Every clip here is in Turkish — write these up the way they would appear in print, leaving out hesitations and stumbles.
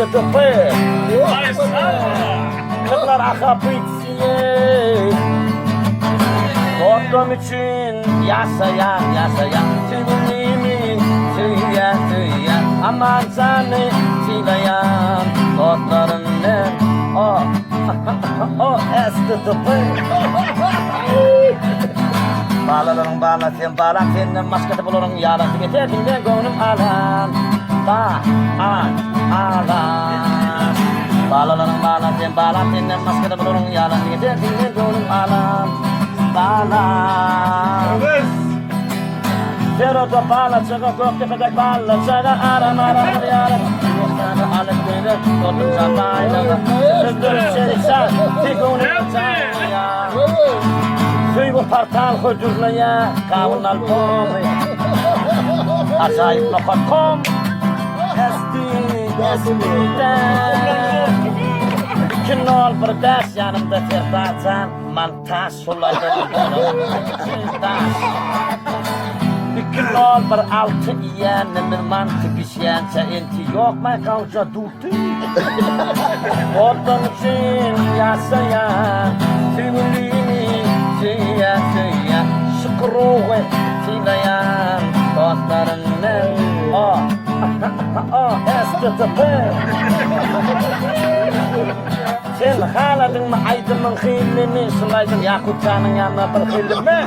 tıpı. Kırlar akapıtsiye. Korktum için yasayan Tübülimi tüyen Aman seni silayan Korklarından o eski tıpı. Bağlaların bağla sen bağlan senden maskatı bulurun yalan Tügeterdiğinden gönlüm alan alan Bağlaların bağla sen bağlan senden maskatı bulurun yalan Tügeterdiğinden gönlüm alan Teroda bağla çıkı göktepedek bağla çıkı aram yaram Yoktanı alıp gelir Totun çatayla Süzdürüp çeliksen Figuni çayla Suy bu partal hücürleye Kavun albumi Acayip nokta.com Eskiden Kinol bir ders yanımda terdacan Mantaj sulaydan Kinol bir altı iyen bir mantık işyense enti yok mu kavca durdu Korktuğun için yasayan Tübülini tüyen Şükruğu silayan Korklarından eski tıpı Sen haladın mı aydınmın hillini Sulaydın Yakutcanın yanına bir hillimi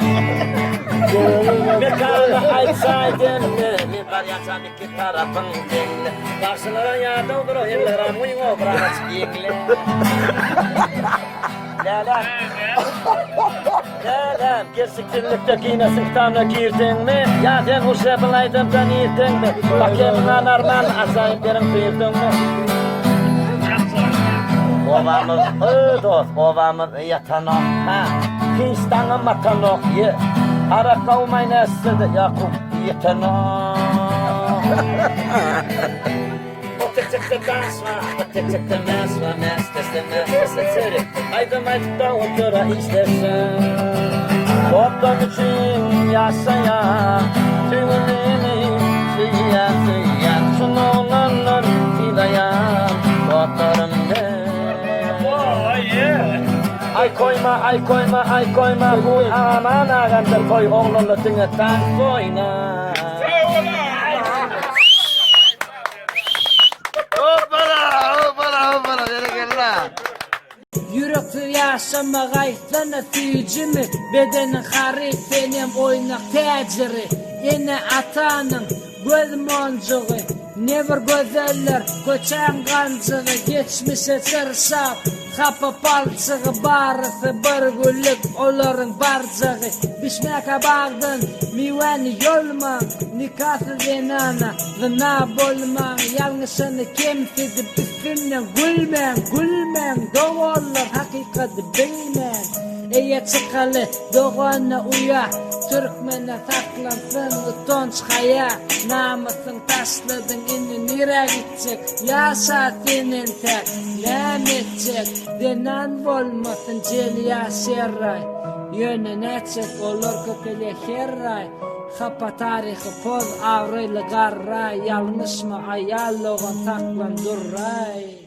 Mekanı aytsaydın Bir karyasan iki tarafın dinle Karşılara yardım olur o hillera Muyum o bırak çiğimle Lala Lala Gerçekçilikte giyinesin kitabına girdin mi? Ya sen uşa bilaydın da niyetin mi? Bakayım nanarman azayiplerin girdin mi? Ovamız dost, ovamız yatanok Hinstanı matanok Ara kavmayın esidi Yakup yatanok O tek dansma, o tek mesma Mestesi çörük Aydım da otura istersen Korktuğun için yasayan Tübülini tüyen Şunu olanlar filayan Korklarından Ay koyma Bu aman ağandır koy oğlunu tınıtan koyna Hoppala verekeller Yürekli yaşama gaytlana tüyücümü Bedenin harif benim oynak teciri Yine atanın göz moncuğu Never gözeller koçan gancığı Geçmişe çırsap Kapı palçığı barısı bir güllük Onların barcağı Bişmeke bağdın miveni yolman Nikahsız enana Zına bolman Yanlışını kimsidi üstünden Gülmen Doğullar hakikati bilmen Eye çıkalı doğana uya Türkmene saklansın utanç haya Namusın taşladın indi nire gidecek Yaşa senin tek Lem edecek Denan olmasın cel yaşarray Yönün edecek olur köpele herray Hapa tarihi poz avraylı garray Yanlış mı ayallığın saklan durray